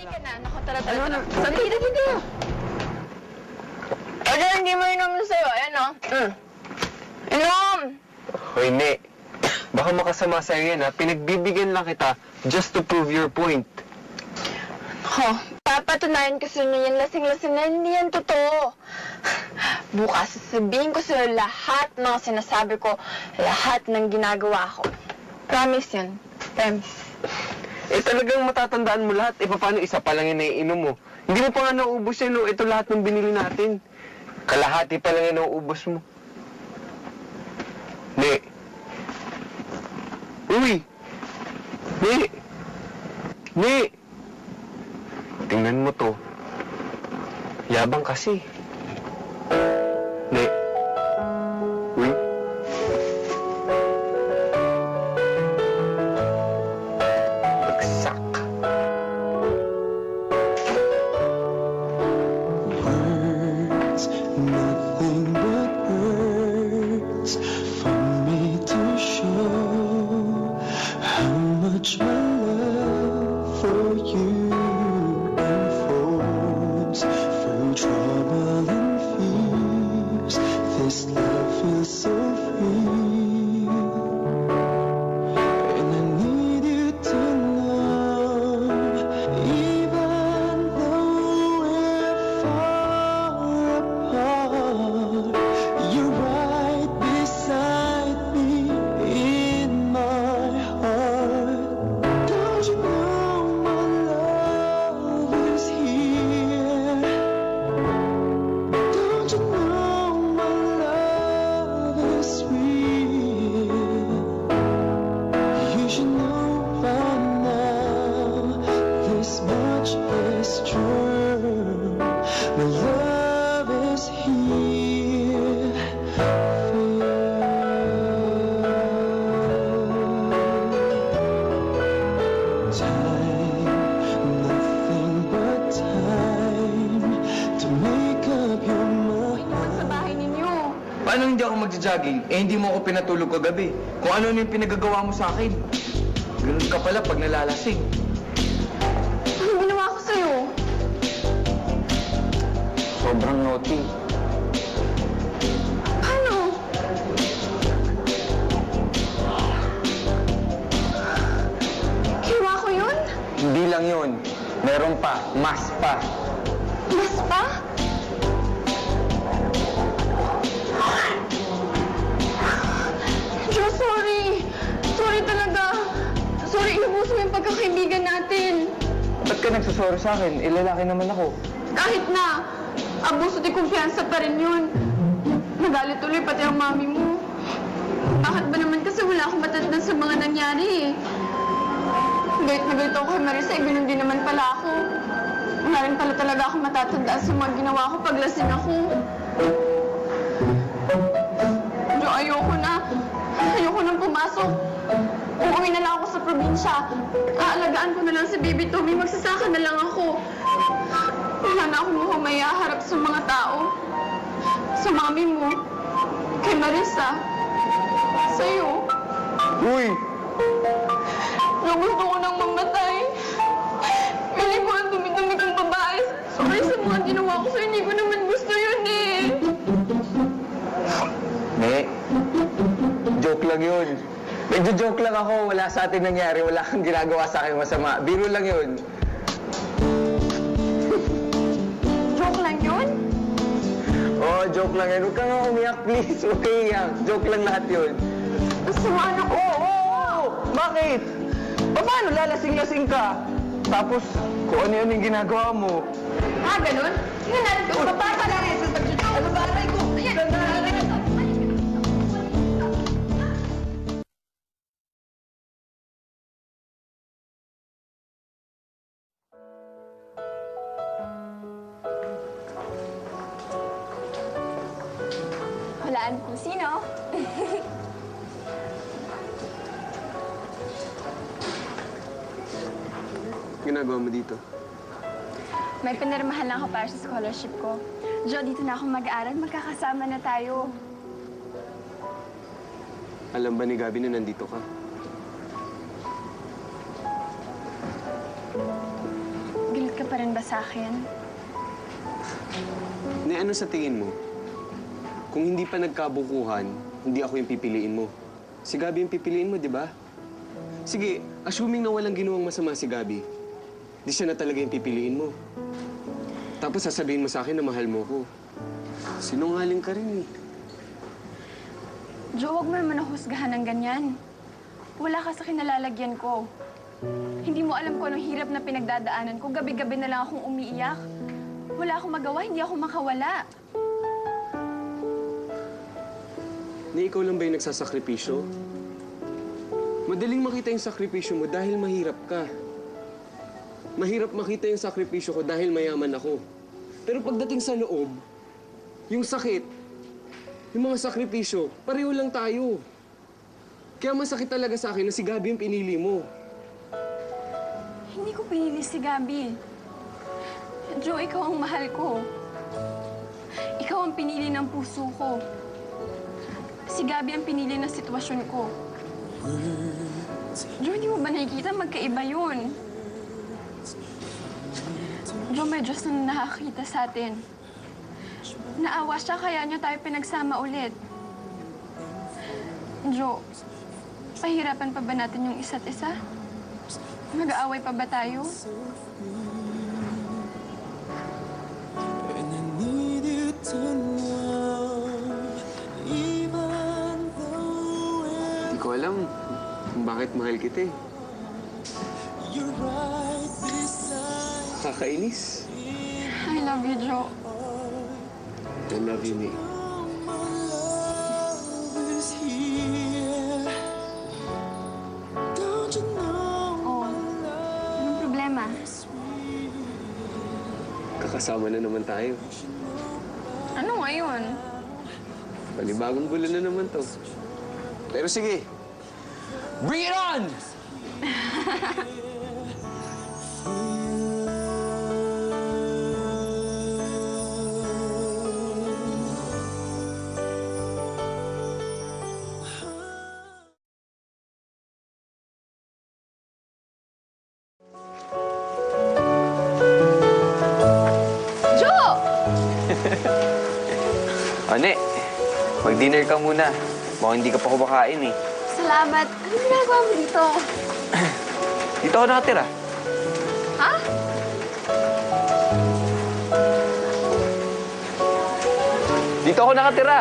ka na. Naku, tara. Saan dito? Ano, hindi mo inom sa'yo. Ayan, o. Inom! Hoy, Ne. Baka makasama sa'yo yan, ha? Pinagbibigyan lang kita just to prove your point. Papatunayan ko sa inyo yan lasing-lasing na hindi yan totoo. Bukas, sasabihin ko sa'yo lahat ng sinasabi ko, lahat ng ginagawa ko. Promise yun. Promise. Talagang matatandaan mo lahat. Paano isa pa lang yung naiinom mo? Hindi mo pa nga nauubos yan, no? Ito lahat ng binili natin. Kalahati pa lang yung nauubos mo. Ne. Uy! Ne! Ne! Tingnan mo to. Yabang kasi. Ne. Uy. Bagsak. Words, nothing but words for me to show how much my love for you unfolds through trouble and fears. This love feels so real, and I need you to know, even though we're far apart, you're right beside me in my heart. Don't you know my love is here? Don't you know my love is real? You should know by now, this much is true. My love is here for you. Time, nothing but time to make up your mind. Sa bahay ninyo. Paano hindi ako magja-jogging? Hindi mo ako pinatulog kagabi. Kung ano yung pinagagawa mo sa akin. Ganun ka pala pag nalalasing. Anong ginawa ko sa'yo? Sobrang naughty. Paano? Ginawa ko yun? Hindi lang yun. Meron pa. Mas pa. Mas pa? Joe, sorry. Sorry talaga. Sorry, inubos mo yung pagkakaibigan natin. Ba't ka nagsusorry sa akin? Ilalaki naman ako. Kahit na, abuso di kumpiyansa pa rin yun. Nagalit tuloy pati ang mami mo. Bakit ba naman kasi wala akong matatanda sa mga nangyari eh. Galit na galit ako kay Marisa, ganun din naman pala ako. Wala rin pala talaga ako matatanda sa mga ginawa ko pag lasing ako. Jo, ayoko na. Ayoko nang pumasok. Uuwi na lang ako sa probinsya. Aalagaan ko na lang si Baby Tommy. Magsasaka na lang ako. Wala na akong humaya harap sa mga tao. Sa mami mo. Kay Marisa. Sa'yo. Uy! Na gusto ko nang mamatay. Pili ko ang dumi-dumi kong babae. Sorry sa mga ginawa ko sa'yo. Hindi ko naman gusto yun eh. Ne, joke lang yun. Nagjo-joke lang ako. Wala sa atin nangyari. Wala kang ginagawa sa akin masama. Biro lang yun. Joke lang yun? Oo, joke lang yun. Huwag ka nga umiyak, please. Huwag ka iyak. Joke lang lahat yun. Masama na ko. Oo! Bakit? Paano lalasing-lasing ka? Tapos, kung ano-ano yung ginagawa mo. Ganun? Tingnan natin kung papasa na rin sa pag-joke. Ano ba? Aray ko. Ayan. Walaan kung sino. Ginagawa mo dito? May pinirmahan lang ako para sa scholarship ko. Jo, dito na ako mag-aaral. Magkakasama na tayo. Alam ba ni Gabi na nandito ka? Galit ka sa akin. Ne, ano sa tingin mo? Kung hindi pa nagkabukuhan, hindi ako yung pipiliin mo. Si Gabi yung pipiliin mo, di ba? Sige, assuming na walang ginawang masama si Gabi, di siya na talaga yung pipiliin mo. Tapos sasabihin mo sa akin na mahal mo ko. Sinungaling ka rin eh. Joe, huwag mo naman ako husgahan ng ganyan. Wala ka sa kinalalagyan ko. Hindi mo alam kung anong hirap na pinagdadaanan ko. Gabi-gabi na lang akong umiiyak. Wala akong magawa, hindi ako makawala. Na ikaw lang ba yung nagsasakripisyo? Madaling makita yung sakripisyo mo dahil mahirap ka. Mahirap makita yung sakripisyo ko dahil mayaman ako. Pero pagdating sa loob, yung sakit, yung mga sakripisyo, pareho lang tayo. Kaya masakit talaga sa akin na si Gabi yung pinili mo. Hindi ko pinili si Gabi. Joe, ikaw ang mahal ko. Ikaw ang pinili ng puso ko. Si Gabi ang pinili ng sitwasyon ko. Joe, hindi mo ba nakikita? Magkaiba yun. Joe, may Diyos na nakakita sa atin. Naawa siya, kaya niya tayo pinagsama ulit. Joe, pahirapan pa ba natin yung isa't isa? Mag-aaway pa ba tayo? And I need you to know, even though Hindi ko alam kung bakit mahal kita eh. you're right beside Kakainis. I love you, Joe. I love you, Nick. my love is here. Don't you know Oh, anong problema? Kakasama na naman tayo. Ano ngayon? Panibagong gulo na naman to. Pero sige, bring it on! Joe! Ane, mag-dinner ka muna. Mukhang hindi ka pa kumakain eh. Salamat. Ano ginagawa mo dito? Dito ako nakatira. Ha? Dito ako nakatira.